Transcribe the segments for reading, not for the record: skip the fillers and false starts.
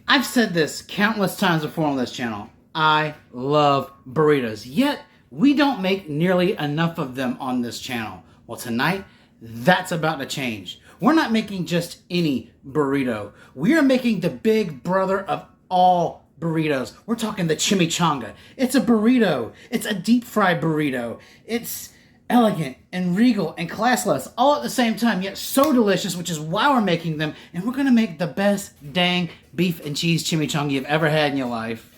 I've said this countless times before on this channel. I love burritos, yet we don't make nearly enough of them on this channel. Well, tonight, that's about to change. We're not making just any burrito. We are making the big brother of all burritos. We're talking the chimichanga. It's a burrito. It's a deep fried burrito. It's elegant and regal and classless all at the same time, yet so delicious, which is why we're making them. And we're gonna make the best dang beef and cheese chimichanga you've ever had in your life.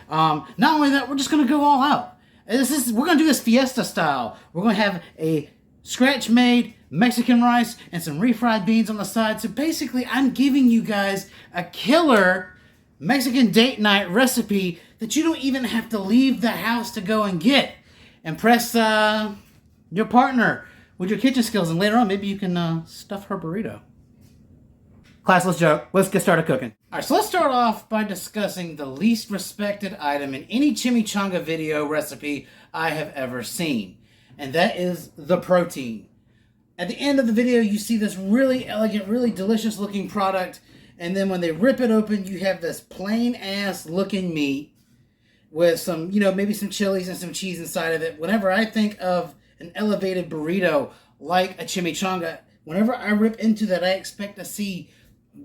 Not only that, we're just gonna go all out. We're gonna do this fiesta style. We're gonna have a scratch-made Mexican rice and some refried beans on the side. So basically, I'm giving you guys a killer Mexican date night recipe that you don't even have to leave the house to go and get. Impress your partner with your kitchen skills, and later on, maybe you can stuff her burrito. Classless joke. Let's get started cooking. All right, so let's start off by discussing the least respected item in any chimichanga video recipe I have ever seen, and that is the protein. At the end of the video, you see this really elegant, really delicious looking product, and then when they rip it open, you have this plain ass looking meat with some, maybe some chilies and some cheese inside of it. Whenever I think of an elevated burrito like a chimichanga, whenever I rip into that, I expect to see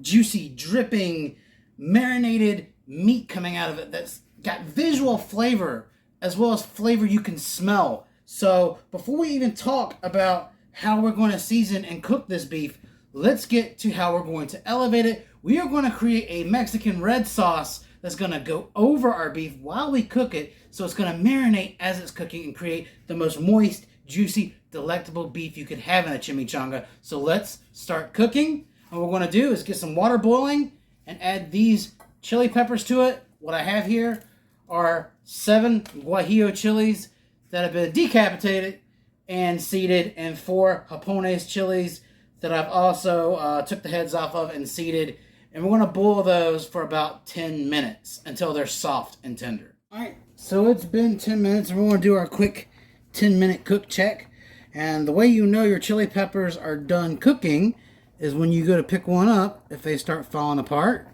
juicy, dripping, marinated meat coming out of it that's got visual flavor as well as flavor you can smell. So before we even talk about how we're going to season and cook this beef, let's get to how we're going to elevate it. We are going to create a Mexican red sauce that's going to go over our beef while we cook it, so it's going to marinate as it's cooking and create the most moist, juicy, delectable beef you could have in a chimichanga. So let's start cooking. And what we're going to do is get some water boiling and add these chili peppers to it. What I have here are 7 guajillo chilies that have been decapitated and seeded, and 4 japones chilies that I've also took the heads off of and seeded. And we're going to boil those for about 10 minutes until they're soft and tender. All right, so it's been 10 minutes, and we're going to do our quick 10-minute cook check. And the way you know your chili peppers are done cooking is when you go to pick one up, if they start falling apart.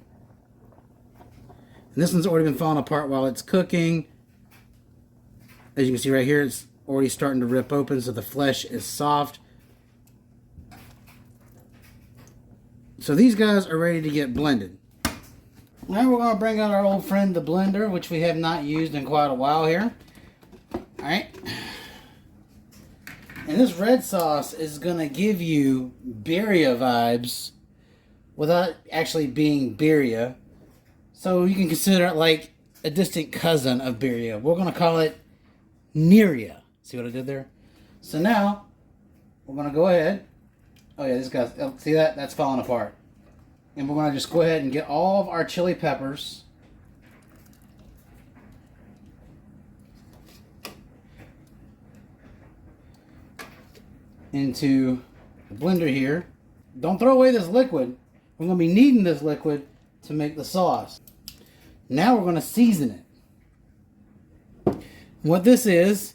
And this one's already been falling apart while it's cooking. As you can see right here, it's already starting to rip open, so the flesh is soft. So these guys are ready to get blended. Now we're going to bring out our old friend, the blender, which we have not used in quite a while here. Alright. And this red sauce is going to give you birria vibes without actually being birria. So you can consider it like a distant cousin of birria. We're going to call it Niria. See what I did there? So now, we're going to go ahead. Oh yeah, this guy's, see that? That's falling apart. And we're going to just go ahead and get all of our chili peppers into the blender here. Don't throw away this liquid. We're going to be needing this liquid to make the sauce. Now we're going to season it. What this is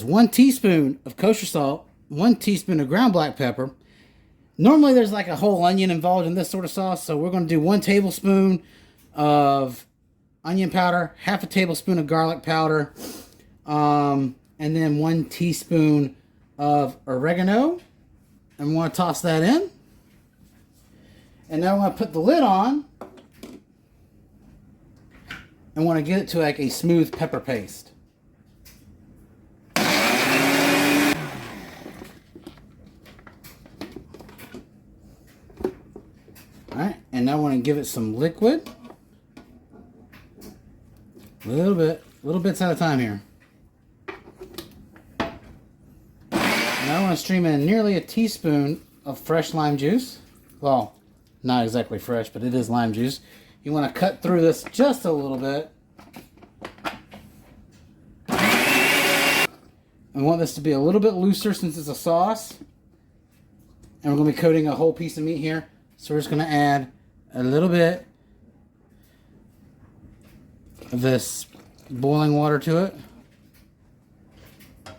1 teaspoon of kosher salt, 1 teaspoon of ground black pepper. Normally there's like a whole onion involved in this sort of sauce, so we're going to do 1 tablespoon of onion powder, half a tablespoon of garlic powder, and then 1 teaspoon of oregano, and we want to toss that in. And now I want to put the lid on and want to get it to like a smooth pepper paste. Alright, and now I want to give it some liquid. Little bits at a time here. Now I want to stream in nearly a teaspoon of fresh lime juice. Well, not exactly fresh, but it is lime juice. You want to cut through this just a little bit. I want this to be a little bit looser since it's a sauce. And we're going to be coating a whole piece of meat here. So we're just going to add a little bit of this boiling water to it.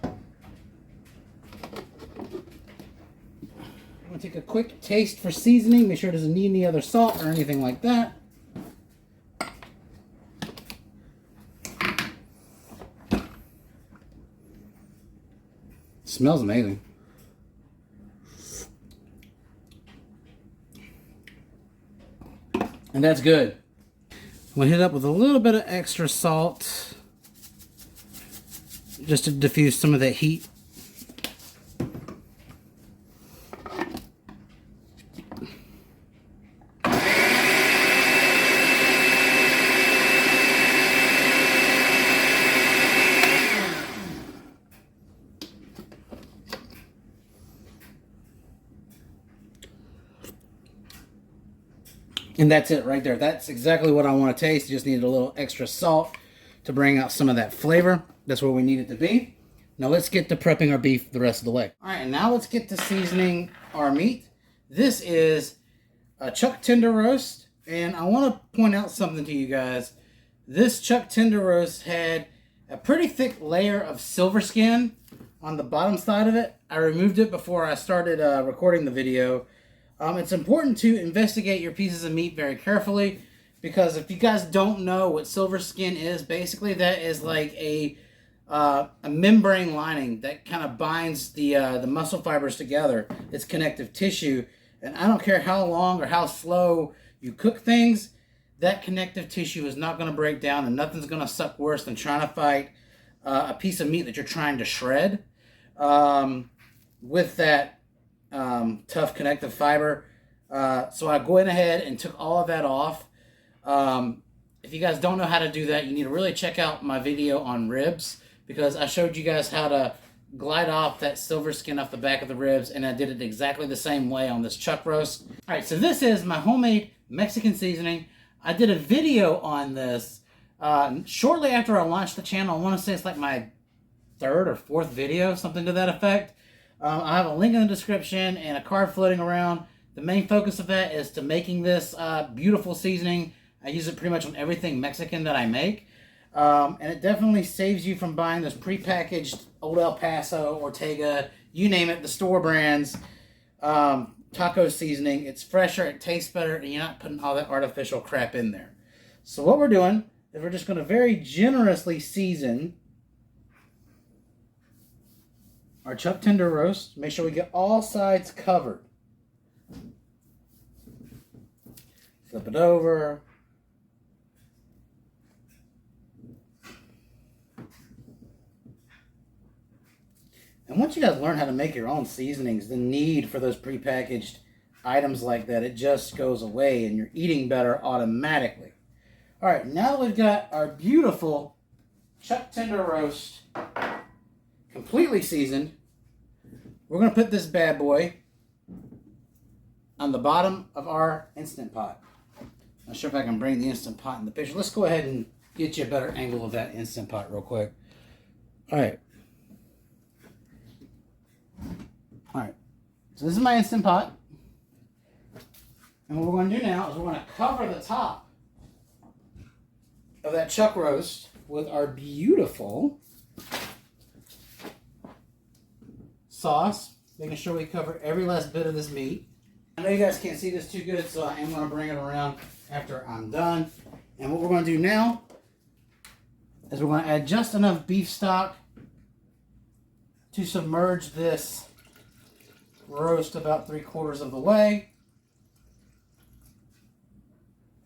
I'm going to take a quick taste for seasoning. Make sure it doesn't need any other salt or anything like that. Smells amazing. And that's good. I'm going to hit it up with a little bit of extra salt just to diffuse some of that heat. And that's it right there. That's exactly what I want to taste. You just need a little extra salt to bring out some of that flavor. That's where we need it to be. Now let's get to prepping our beef the rest of the way. All right, and now let's get to seasoning our meat. This is a chuck tender roast, and I want to point out something to you guys. This chuck tender roast had a pretty thick layer of silver skin on the bottom side of it. I removed it before I started recording the video. It's important to investigate your pieces of meat very carefully, because if you guys don't know what silver skin is, basically that is like a membrane lining that kind of binds the muscle fibers together. It's connective tissue, and I don't care how long or how slow you cook things, that connective tissue is not going to break down, and nothing's going to suck worse than trying to fight a piece of meat that you're trying to shred with that tough connective fiber. So I went ahead and took all of that off. If you guys don't know how to do that, you need to really check out my video on ribs, because I showed you guys how to glide off that silver skin off the back of the ribs, and I did it exactly the same way on this chuck roast. All right, so this is my homemade Mexican seasoning. I did a video on this shortly after I launched the channel. I want to say it's like my third or fourth video, something to that effect. I have a link in the description and a card floating around. The main focus of that is to making this beautiful seasoning. I use it pretty much on everything Mexican that I make. And it definitely saves you from buying this prepackaged Old El Paso, Ortega, you name it, the store brands, taco seasoning. It's fresher, it tastes better, and you're not putting all that artificial crap in there. So what we're doing is we're just going to very generously season our chuck tender roast. Make sure we get all sides covered. Flip it over. And once you guys learn how to make your own seasonings, the need for those prepackaged items like that, it just goes away and you're eating better automatically. All right, now that we've got our beautiful chuck tender roast completely seasoned, we're going to put this bad boy on the bottom of our Instant Pot. Not sure if I can bring the Instant Pot in the picture. Let's go ahead and get you a better angle of that Instant Pot real quick. All right. All right. So this is my Instant Pot. And what we're going to do now is we're going to cover the top of that chuck roast with our beautiful sauce, making sure we cover every last bit of this meat. I know you guys can't see this too good, so I am going to bring it around after I'm done. And what we're going to do now is we're going to add just enough beef stock to submerge this roast about 3/4 of the way.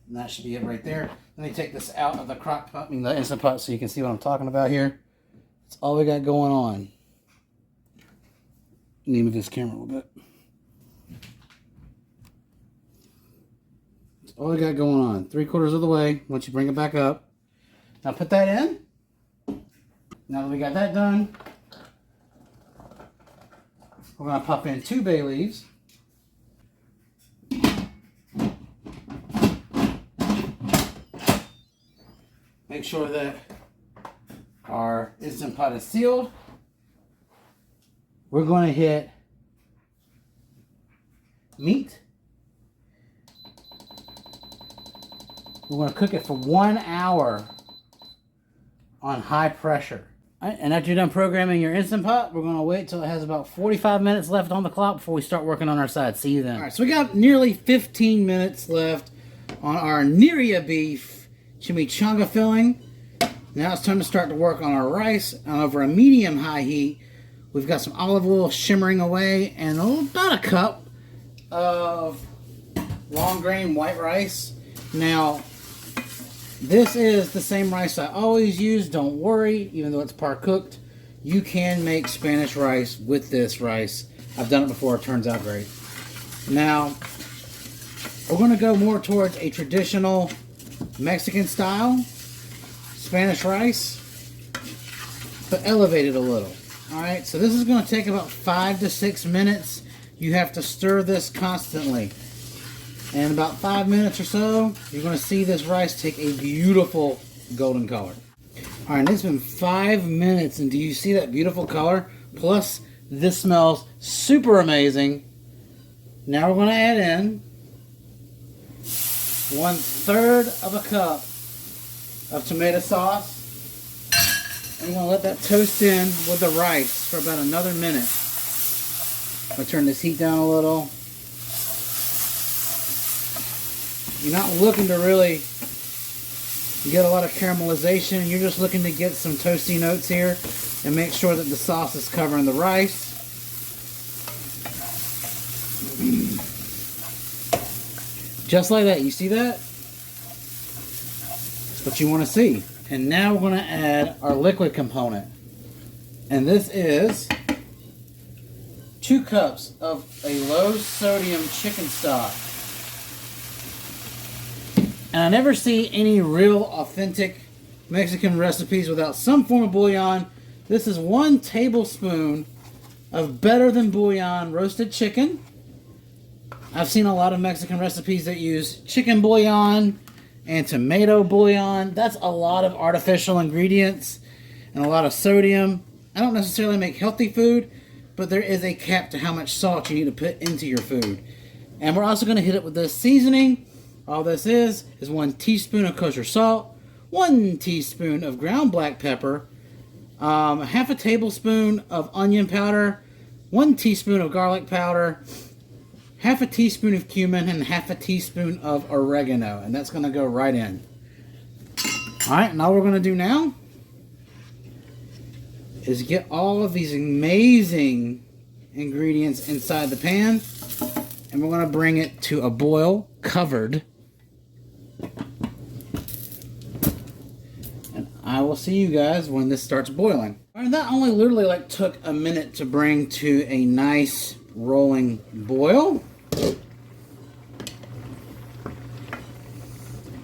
And that should be it right there. Let me take this out of the crock pot, the Instant Pot, so you can see what I'm talking about here. That's all we got going on. Let me move this camera a little bit. That's all we got going on. 3/4 of the way. Once you bring it back up. Now put that in. Now that we got that done, we're going to pop in 2 bay leaves. Make sure that our Instant Pot is sealed. We're going to hit meat. We're going to cook it for 1 hour on high pressure. All right, and after you're done programming your Instant Pot, we're going to wait till it has about 45 minutes left on the clock before we start working on our side. See you then. All right, so we got nearly 15 minutes left on our Nirria beef chimichanga filling. Now it's time to start to work on our rice on over a medium-high heat We've got some olive oil shimmering away and about a cup of long grain white rice. Now, this is the same rice I always use. Don't worry, even though it's par cooked, you can make Spanish rice with this rice. I've done it before, it turns out great. Now, we're going to go more towards a traditional Mexican style Spanish rice, but elevate it a little. Alright, so this is going to take about 5 to 6 minutes. You have to stir this constantly. And in about 5 minutes or so, you're going to see this rice take a beautiful golden color. Alright, it's been 5 minutes, and do you see that beautiful color? Plus, this smells super amazing. Now we're going to add in 1/3 of a cup of tomato sauce. I'm going to let that toast in with the rice for about another minute. I'm going to turn this heat down a little. You're not looking to really get a lot of caramelization. You're just looking to get some toasty notes here and make sure that the sauce is covering the rice. Just like that. You see that? That's what you want to see. And now we're going to add our liquid component. And this is 2 cups of a low sodium chicken stock. And I never see any real authentic Mexican recipes without some form of bouillon. This is 1 tablespoon of better than bouillon roasted chicken. I've seen a lot of Mexican recipes that use chicken bouillon and tomato bouillon. That's a lot of artificial ingredients and a lot of sodium. I don't necessarily make healthy food, but there is a cap to how much salt you need to put into your food. And we're also going to hit it with this seasoning. All this is 1 teaspoon of kosher salt, 1 teaspoon of ground black pepper, half a tablespoon of onion powder, 1 teaspoon of garlic powder, half a teaspoon of cumin, and half a teaspoon of oregano. And that's going to go right in. Alright, and all we're going to do now is get all of these amazing ingredients inside the pan. And we're going to bring it to a boil covered. And I will see you guys when this starts boiling. Alright, that only literally like took a minute to bring to a nice rolling boil.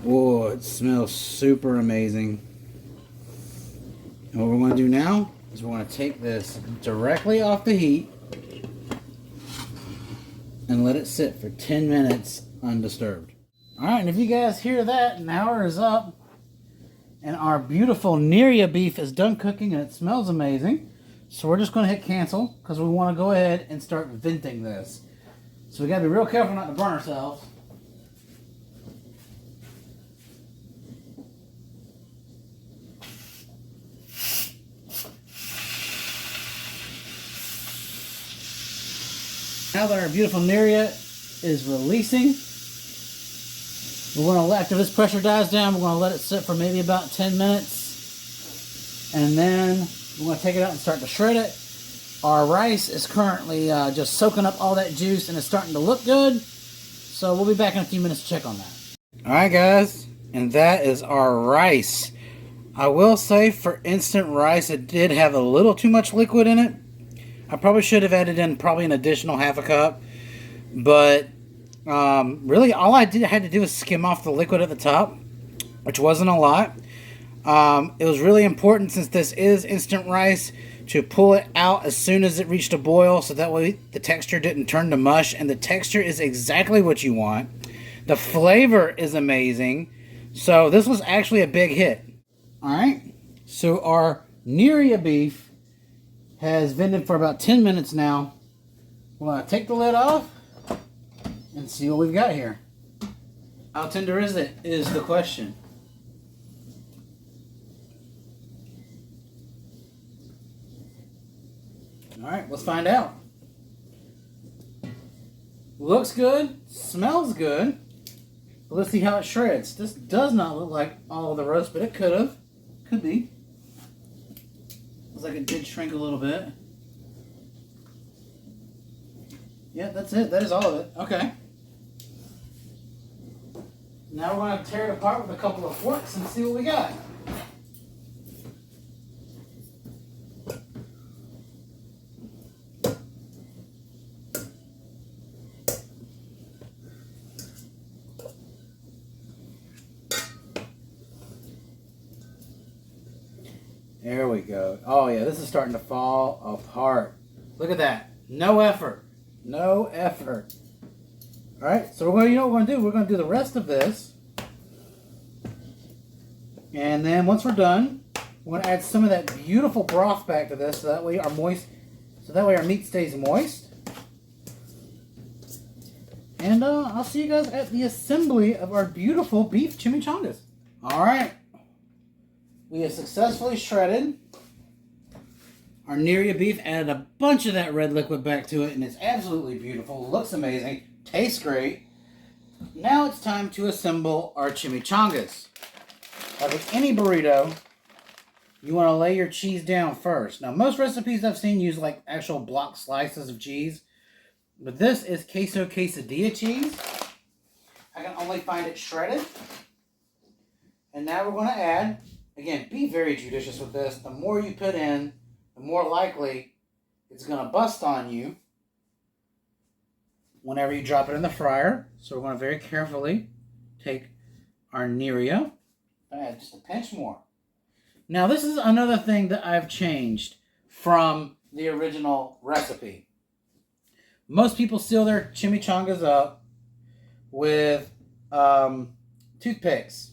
Whoa, it smells super amazing. And what we're going to do now is we're going to take this directly off the heat and let it sit for 10 minutes undisturbed. Alright, and if you guys hear that, an hour is up and our beautiful Neria beef is done cooking and it smells amazing. So we're just going to hit cancel because we want to go ahead and start venting this. So we got to be real careful not to burn ourselves. Now that our beautiful Neria is releasing, we're going to, after this pressure dies down, we're going to let it sit for maybe about 10 minutes. And then we're going to take it out and start to shred it. Our rice is currently just soaking up all that juice and it's starting to look good. So we'll be back in a few minutes to check on that. Alright guys, and that is our rice. I will say for instant rice, it did have a little too much liquid in it. I probably should have added in probably an additional half a cup. But really all I had to do was skim off the liquid at the top, which wasn't a lot. It was really important, since this is instant rice, to pull it out as soon as it reached a boil, so that way the texture didn't turn to mush, and the texture is exactly what you want. The flavor is amazing, so this was actually a big hit. Alright, so our Neria beef has vented for about 10 minutes now. We're going to take the lid off and see what we've got here. How tender is it, is the question. Alright, let's find out. Looks good, smells good. But let's see how it shreds. This does not look like all of the roast, but it could have. Could be. Looks like it did shrink a little bit. Yeah, that's it. That is all of it. Okay. Now we're going to tear it apart with a couple of forks and see what we got. There we go. Oh yeah, this is starting to fall apart. Look at that. No effort. No effort. All right, so you know what we're going to do? We're going to do the rest of this. And then once we're done, we're going to add some of that beautiful broth back to this so that way our meat stays moist. And I'll see you guys at the assembly of our beautiful beef chimichangas. All right. We have successfully shredded our Neria beef, added a bunch of that red liquid back to it, and it's absolutely beautiful. Looks amazing. Tastes great. Now it's time to assemble our chimichangas. Like any burrito, you want to lay your cheese down first. Now, most recipes I've seen use like actual block slices of cheese, but this is queso quesadilla cheese. I can only find it shredded. And now we're going to add, again, be very judicious with this. The more you put in, the more likely it's going to bust on you whenever you drop it in the fryer. So we're going to very carefully take our Neria and add just a pinch more. Now this is another thing that I've changed from the original recipe. Most people seal their chimichangas up with toothpicks.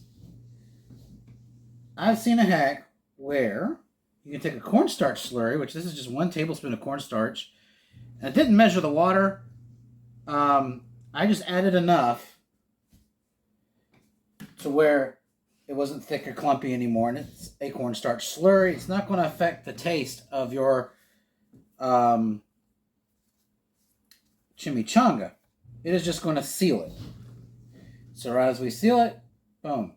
I've seen a hack where you can take a cornstarch slurry, which this is just 1 tablespoon of cornstarch. And I didn't measure the water. I just added enough to where it wasn't thick or clumpy anymore. And it's a cornstarch slurry. It's not going to affect the taste of your chimichanga. It is just going to seal it. So as we seal it, boom.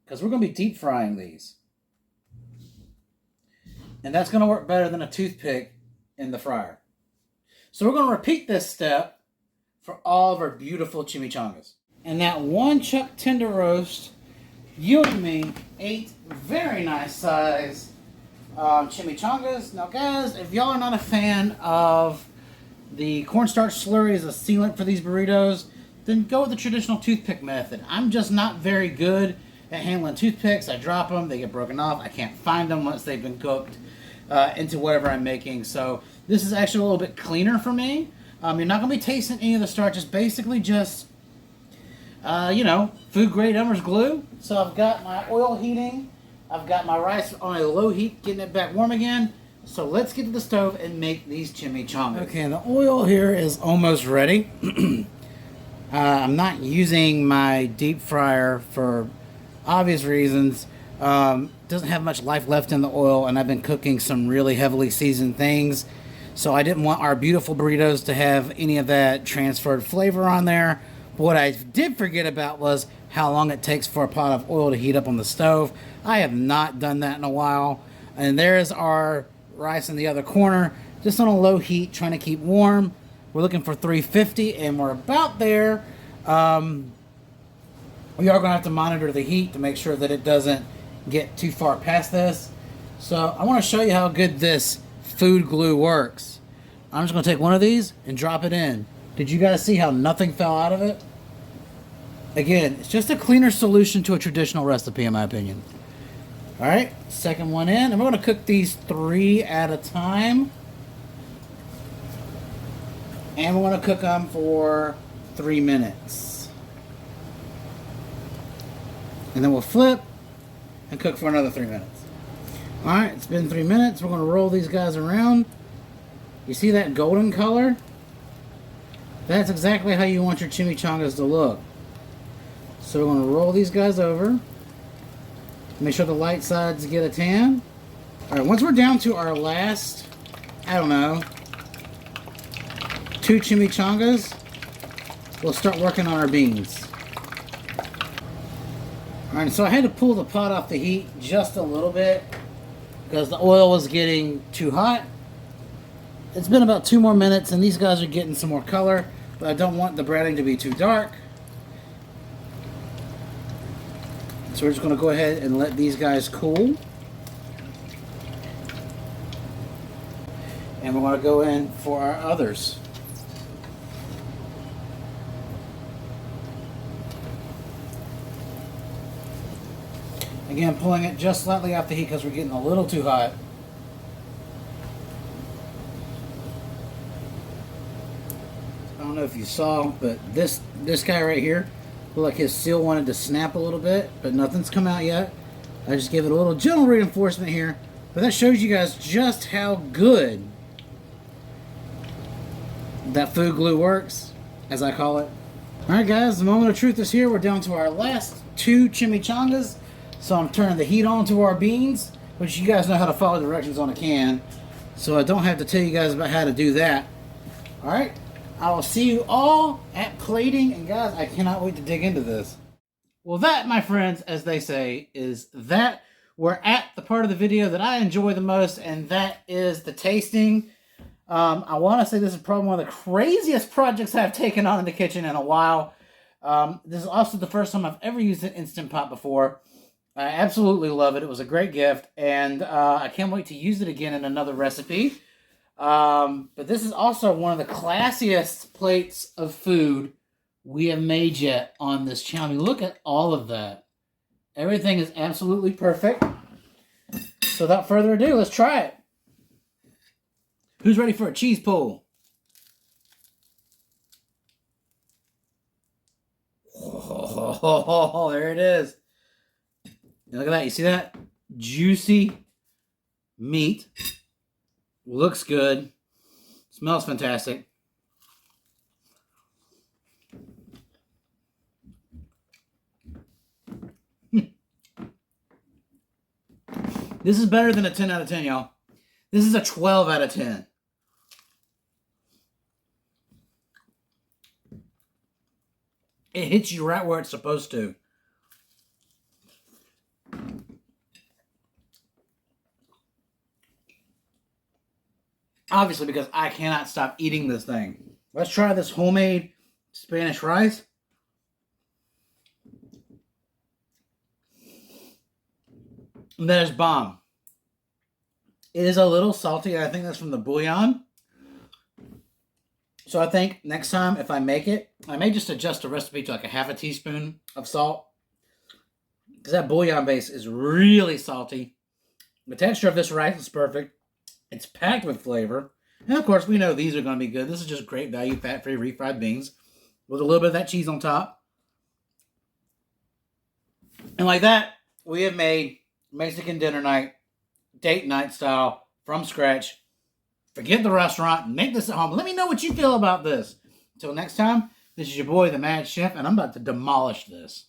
Because we're going to be deep frying these. And that's going to work better than a toothpick in the fryer. So we're going to repeat this step for all of our beautiful chimichangas. And that 1 chuck tender roast yielded me 8 very nice size chimichangas. Now guys, if y'all are not a fan of the cornstarch slurry as a sealant for these burritos, then go with the traditional toothpick method. I'm just not very good at handling toothpicks. I drop them, they get broken off. I can't find them once they've been cooked into whatever I'm making. So this is actually a little bit cleaner for me. You're not going to be tasting any of the starch. It's basically just, food grade Elmer's glue. So I've got my oil heating. I've got my rice on a low heat, getting it back warm again. So let's get to the stove and make these chimichangas. Okay, the oil here is almost ready. I'm not using my deep fryer for obvious reasons. Doesn't have much life left in the oil, and I've been cooking some really heavily seasoned things, so I didn't want our beautiful burritos to have any of that transferred flavor on there. But what I did forget about was how long it takes for a pot of oil to heat up on the stove. I have not done that in a while. And there's our rice in the other corner, just on a low heat, trying to keep warm. We're looking for 350, and we're about there. We are going to have to monitor the heat to make sure that it doesn't get too far past this. So I want to show you how good this food glue works. I'm just going to take one of these and drop it in. Did you guys see how nothing fell out of it? Again, it's just a cleaner solution to a traditional recipe, in my opinion. All right, second one in, and we're going to cook these 3 at a time. And we're going to cook them for 3 minutes. And then we'll flip and cook for another 3 minutes. All right, it's been 3 minutes. We're going to roll these guys around. You see that golden color? That's exactly how you want your chimichangas to look. So we're going to roll these guys over. Make sure the light sides get a tan. All right, once we're down to our last, 2 chimichangas, we'll start working on our beans. All right, so I had to pull the pot off the heat just a little bit because the oil was getting too hot. It's been about 2 more minutes and these guys are getting some more color, but I don't want the breading to be too dark. So we're just going to go ahead and let these guys cool. And we're going to go in for our others. Again, pulling it just slightly off the heat because we're getting a little too hot. I don't know if you saw, but this guy right here looked like his seal wanted to snap a little bit, but nothing's come out yet. I just gave it a little gentle reinforcement here, but that shows you guys just how good that food glue works, as I call it. Alright guys, the moment of truth is here. We're down to our last 2 chimichangas. So I'm turning the heat on to our beans, which you guys know how to follow directions on a can. So I don't have to tell you guys about how to do that. Alright, I will see you all at plating. And guys, I cannot wait to dig into this. Well, that, my friends, as they say, is that. We're at the part of the video that I enjoy the most, and that is the tasting. I want to say this is probably one of the craziest projects I've taken on in the kitchen in a while. This is also the first time I've ever used an Instant Pot before. I absolutely love it. It was a great gift, and I can't wait to use it again in another recipe. But this is also one of the classiest plates of food we have made yet on this channel. I mean, look at all of that. Everything is absolutely perfect. So without further ado, let's try it. Who's ready for a cheese pull? Oh, there it is. Look at that. You see that? Juicy meat. Looks good. Smells fantastic. This is better than a 10 out of 10, y'all. This is a 12 out of 10. It hits you right where it's supposed to. Obviously, because I cannot stop eating this thing. Let's try this homemade Spanish rice. That is bomb. It is a little salty. I think that's from the bouillon. So I think next time if I make it, I may just adjust the recipe to like a half a teaspoon of salt. Because that bouillon base is really salty. The texture of this rice is perfect. It's packed with flavor. And of course, we know these are going to be good. This is just great value, fat-free, refried beans. With a little bit of that cheese on top. And like that, we have made Mexican dinner night, date night style, from scratch. Forget the restaurant. Make this at home. Let me know what you feel about this. Until next time, this is your boy, the Mad Chef, and I'm about to demolish this.